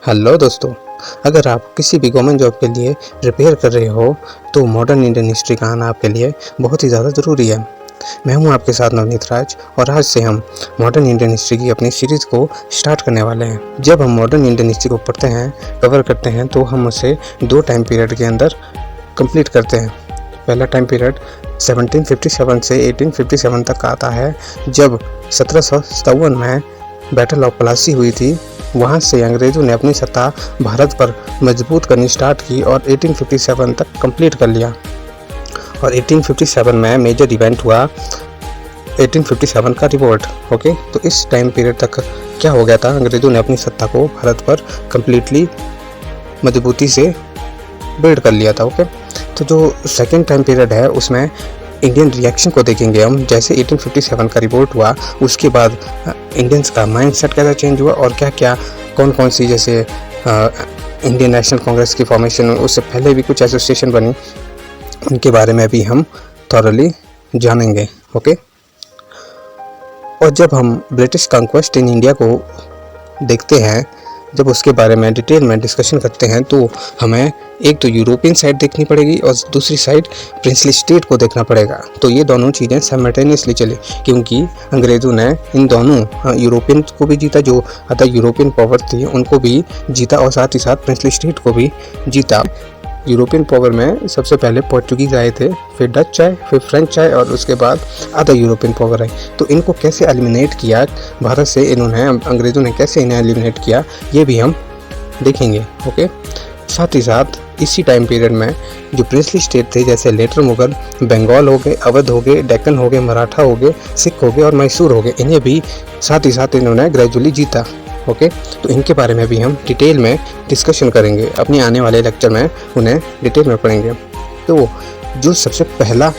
Hello दोस्तों। अगर आप किसी भी गवर्नमेंट जॉब के लिए प्रिपेयर कर रहे हो तो मॉडर्न इंडियन हिस्ट्री का आना आपके लिए बहुत ही ज़्यादा ज़रूरी है। मैं हूं आपके साथ नवनीत राज और आज से हम मॉडर्न इंडियन हिस्ट्री की अपनी सीरीज़ को स्टार्ट करने वाले हैं। जब हम मॉडर्न इंडियन हिस्ट्री को पढ़ते हैं, कवर करते हैं, तो हम उसे 2 टाइम पीरियड के अंदर कंप्लीट करते हैं। पहला टाइम पीरियड 1757 से 1857 तक आता है, जब 1757 में बैटल ऑफ प्लासी हुई थी। वहाँ से अंग्रेज़ों ने अपनी सत्ता भारत पर मजबूत करनी स्टार्ट की और 1857 तक कंप्लीट कर लिया। और 1857 में मेजर इवेंट हुआ 1857 का रिवोल्ट। ओके, तो इस टाइम पीरियड तक क्या हो गया था, अंग्रेज़ों ने अपनी सत्ता को भारत पर कम्प्लीटली मजबूती से बिल्ड कर लिया था। ओके, तो जो सेकेंड टाइम पीरियड है उसमें इंडियन रिएक्शन को देखेंगे हम। जैसे 1857 का रिवोल्ट हुआ, उसके बाद इंडियंस का माइंडसेट कैसा चेंज हुआ और क्या क्या कौन कौन सी, जैसे इंडियन नेशनल कांग्रेस की फॉर्मेशन, उससे पहले भी कुछ एसोसिएशन बनी, उनके बारे में भी हम थॉरली जानेंगे। ओके, और जब हम ब्रिटिश कॉन्क्वेस्ट इन इंडिया को देखते हैं, जब उसके बारे में डिटेल में डिस्कशन करते हैं, तो हमें एक तो यूरोपियन साइड देखनी पड़ेगी और दूसरी साइड प्रिंसली स्टेट को देखना पड़ेगा। तो ये दोनों चीज़ें साइमल्टेनियसली चली, क्योंकि अंग्रेज़ों ने इन दोनों यूरोपियन को भी जीता, जो अदर यूरोपियन पावर थी उनको भी जीता, और साथ ही साथ प्रिंसली स्टेट को भी जीता। यूरोपियन पावर में सबसे पहले पोर्चुगीज़ आए थे, फिर डच आए, फिर फ्रेंच आए, और उसके बाद अदर यूरोपियन पावर आए। तो इनको कैसे एलिमिनेट किया भारत से, इन्होंने, अंग्रेज़ों ने कैसे इन्हें एलिमिनेट किया, ये भी हम देखेंगे। ओके, साथ ही साथ इसी टाइम पीरियड में जो प्रिंसली स्टेट थे, जैसे लेटर मुगल, बंगाल हो गए, अवध हो गए, डेक्कन हो गए, मराठा हो गए, सिख हो गए और मैसूर हो गए, इन्हें भी साथ ही साथ इन्होंने ग्रेजुअली जीता। ओके, तो इनके बारे में भी हम डिटेल में डिस्कशन करेंगे, अपने आने वाले लेक्चर में उन्हें डिटेल में पढ़ेंगे। तो जो सबसे पहला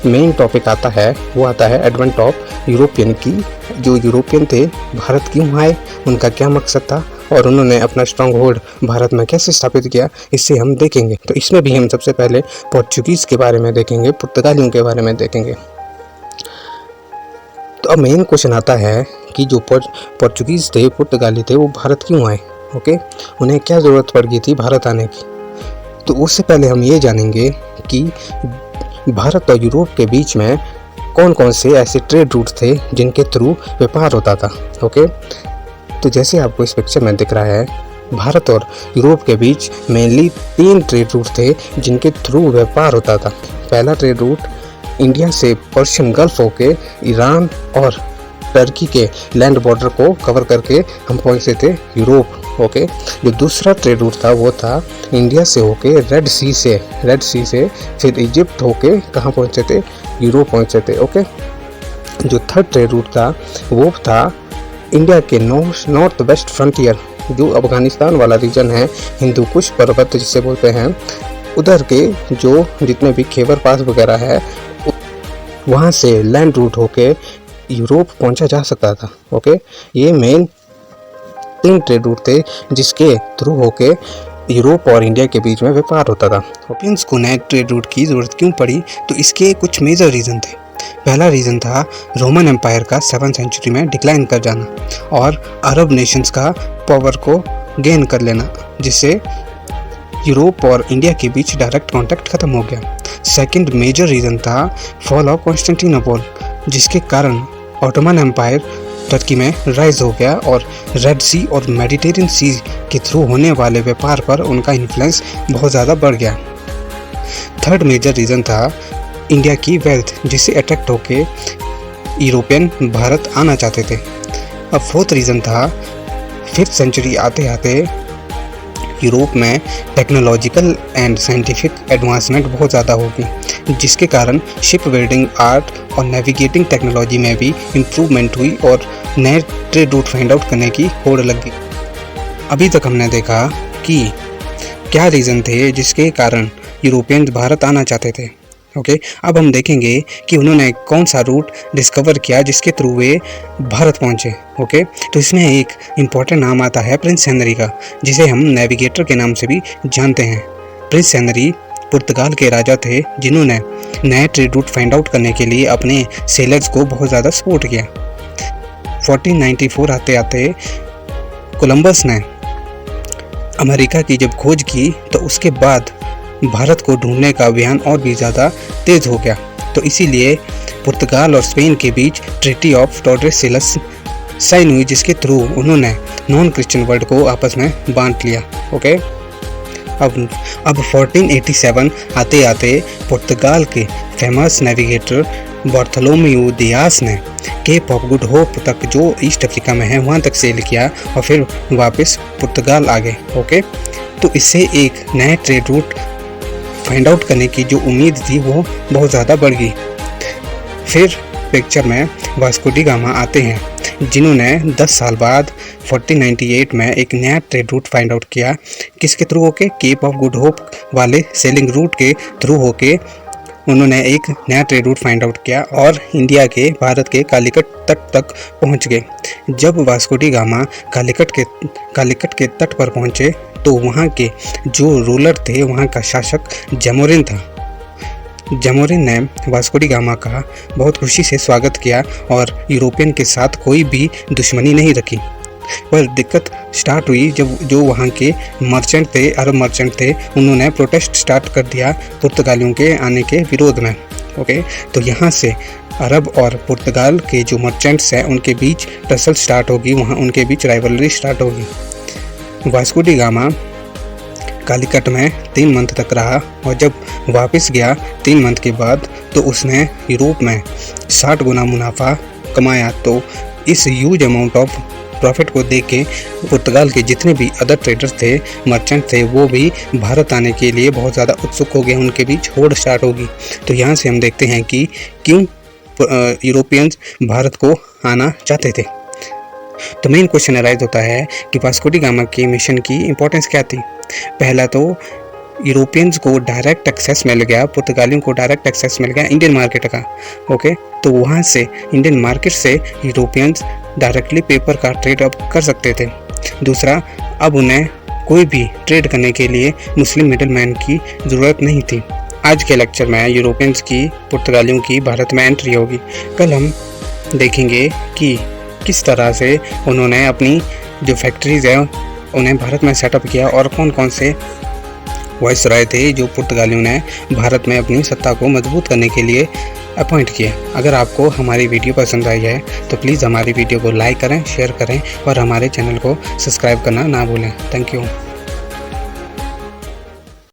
मेन टॉपिक आता है वो आता है एडवेंट ऑफ यूरोपियन की। जो यूरोपियन थे भारत क्यों आए, उनका क्या मकसद था और उन्होंने अपना स्ट्रॉन्ग होल्ड भारत में कैसे स्थापित किया, इससे हम देखेंगे। तो इसमें भी हम सबसे पहले पोर्चुगीज़ के बारे में देखेंगे, पुर्तगालियों के बारे में देखेंगे। तो अब मेन क्वेश्चन आता है कि जो पोर्चुगीज़ थे, पुर्तगाली थे, वो भारत क्यों आए। ओके, उन्हें क्या ज़रूरत पड़ गई थी भारत आने की। तो उससे पहले हम ये जानेंगे कि भारत और यूरोप के बीच में कौन कौन से ऐसे ट्रेड रूट थे जिनके थ्रू व्यापार होता था। ओके, तो जैसे आपको इस पिक्चर में दिख रहा है, भारत और यूरोप के बीच मेनली 3 ट्रेड रूट थे जिनके थ्रू व्यापार होता था। पहला ट्रेड रूट इंडिया से पर्शियन गल्फ होके ईरान और टर्की के लैंड बॉर्डर को कवर करके हम पहुंचे थे यूरोप। ओके, जो दूसरा ट्रेड रूट था वो था इंडिया से होके रेड सी से फिर इजिप्ट होके कहाँ पहुंचे थे, यूरोप पहुंचे थे। ओके, जो थर्ड ट्रेड रूट था वो था इंडिया के नॉर्थ वेस्ट फ्रंटियर, जो अफगानिस्तान वाला रीजन है, हिंदू कुश पर्वत जिसे बोलते हैं, उधर के जो जितने भी खैबर पास वगैरह है, वहाँ से लैंड रूट होके यूरोप पहुंचा जा सकता था। ओके, ये मेन 3 ट्रेड रूट थे जिसके थ्रू होके यूरोप और इंडिया के बीच में व्यापार होता था। यूरोपियंस को नए ट्रेड रूट की ज़रूरत क्यों पड़ी, तो इसके कुछ मेजर रीज़न थे। पहला रीज़न था रोमन एम्पायर का 7th सेंचुरी में डिक्लाइन कर जाना और अरब नेशंस का पावर को गेन कर लेना, जिससे यूरोप और इंडिया के बीच डायरेक्ट कांटेक्ट खत्म हो गया। सेकंड मेजर रीज़न था फॉल ऑफ कॉन्स्टेंटिनोपल, जिसके कारण ऑटोमन एम्पायर टर्की में राइज हो गया और रेड सी और मेडिटेरियन सी के थ्रू होने वाले व्यापार पर उनका इन्फ्लुएंस बहुत ज़्यादा बढ़ गया। थर्ड मेजर रीज़न था इंडिया की वेल्थ, जिससे अट्रैक्ट होके यूरोपियन भारत आना चाहते थे। अब फोर्थ रीज़न था 5th सेंचुरी आते आते यूरोप में टेक्नोलॉजिकल एंड साइंटिफिक एडवांसमेंट बहुत ज़्यादा होगी, जिसके कारण शिप बिल्डिंग, आर्ट और नेविगेटिंग टेक्नोलॉजी में भी इम्प्रूवमेंट हुई और नए ट्रेड रूट फाइंड आउट करने की होड़ लग गई। अभी तक हमने देखा कि क्या रीज़न थे जिसके कारण यूरोपियन भारत आना चाहते थे। ओके, अब हम देखेंगे कि उन्होंने कौन सा रूट डिस्कवर किया जिसके थ्रू वे भारत पहुंचे। ओके, तो इसमें एक इम्पॉर्टेंट नाम आता है प्रिंस हेनरी का, जिसे हम नेविगेटर के नाम से भी जानते हैं। प्रिंस हेनरी पुर्तगाल के राजा थे जिन्होंने नए ट्रेड रूट फाइंड आउट करने के लिए अपने सेलर्स को बहुत ज़्यादा सपोर्ट किया। 1494 आते आते कोलंबस ने अमेरिका की जब खोज की तो उसके बाद भारत को ढूंढने का अभियान और भी ज़्यादा तेज़ हो गया। तो इसीलिए पुर्तगाल और स्पेन के बीच ट्रीटी ऑफ टॉर्डेसिलस साइन हुई, जिसके थ्रू उन्होंने नॉन क्रिश्चियन वर्ल्ड को आपस में बांट लिया। ओके, अब 1487 आते आते पुर्तगाल के फेमस नेविगेटर बार्थोलोमेउ दियास ने केप ऑफ गुड होप तक, जो ईस्ट अफ्रीका में है, वहाँ तक सेल किया और फिर वापस पुर्तगाल आ गए। ओके, तो इससे एक नया ट्रेड रूट फाइंड आउट करने की जो उम्मीद थी वो बहुत ज़्यादा बढ़ गई। फिर पिक्चर में वास्को डी गामा आते हैं, जिन्होंने 10 साल बाद 1498 में एक नया ट्रेड रूट फाइंड आउट किया। किसके थ्रू होके? केप ऑफ गुड होप वाले सेलिंग रूट के थ्रू होके उन्होंने एक नया ट्रेड रूट फाइंड आउट किया और इंडिया के, भारत के कालीकट तट तक पहुंच गए। जब वास्को डी गामा कालीकट के तट पर पहुंचे तो वहां के जो रूलर थे, वहां का शासक जमोरिन था। जमोरिन ने वास्को डी गामा का बहुत खुशी से स्वागत किया और यूरोपियन के साथ कोई भी दुश्मनी नहीं रखी। पर दिक्कत स्टार्ट हुई जब जो वहाँ के मर्चेंट थे, अरब मर्चेंट थे, उन्होंने प्रोटेस्ट स्टार्ट कर दिया पुर्तगालियों के आने के विरोध में। ओके, तो यहाँ से अरब और पुर्तगाल के जो मर्चेंट्स हैं उनके बीच टसल स्टार्ट होगी, वहाँ उनके बीच राइवलरी स्टार्ट होगी। वास्को डी गामा कालीकट में 3 मंथ तक रहा और जब वापस गया 3 मंथ के बाद तो उसने यूरोप में 60 गुना मुनाफा कमाया। तो इस ह्यूज अमाउंट ऑफ प्रॉफिट को देख के पुर्तगाल के जितने भी अदर ट्रेडर्स थे, मर्चेंट थे, वो भी भारत आने के लिए बहुत ज़्यादा उत्सुक हो गए, उनके बीच होड़ स्टार्ट होगी। तो यहाँ से हम देखते हैं कि क्यों यूरोपियंस भारत को आना चाहते थे। तो मेन क्वेश्चन अराइज होता है कि वास्को डी गामा के मिशन की इंपॉर्टेंस क्या थी। पहला तो यूरोपियंस को डायरेक्ट एक्सेस मिल गया, पुर्तगालियों को डायरेक्ट एक्सेस मिल गया इंडियन मार्केट का। ओके, तो वहाँ से इंडियन मार्केट से यूरोपियंस डायरेक्टली पेपर का ट्रेड अब कर सकते थे। दूसरा, अब उन्हें कोई भी ट्रेड करने के लिए मुस्लिम मिडिल मैन की ज़रूरत नहीं थी। आज के लेक्चर में यूरोपियंस की, पुर्तगालियों की भारत में एंट्री होगी। कल हम देखेंगे कि किस तरह से उन्होंने अपनी जो फैक्ट्रीज है उन्हें भारत में सेटअप किया और कौन कौन से वाइसराय थे जो पुर्तगालियों ने भारत में अपनी सत्ता को मजबूत करने के लिए अपॉइंट किए। अगर आपको हमारी वीडियो पसंद आई है तो प्लीज़ हमारी वीडियो को लाइक करें, शेयर करें और हमारे चैनल को सब्सक्राइब करना ना भूलें। Thank you.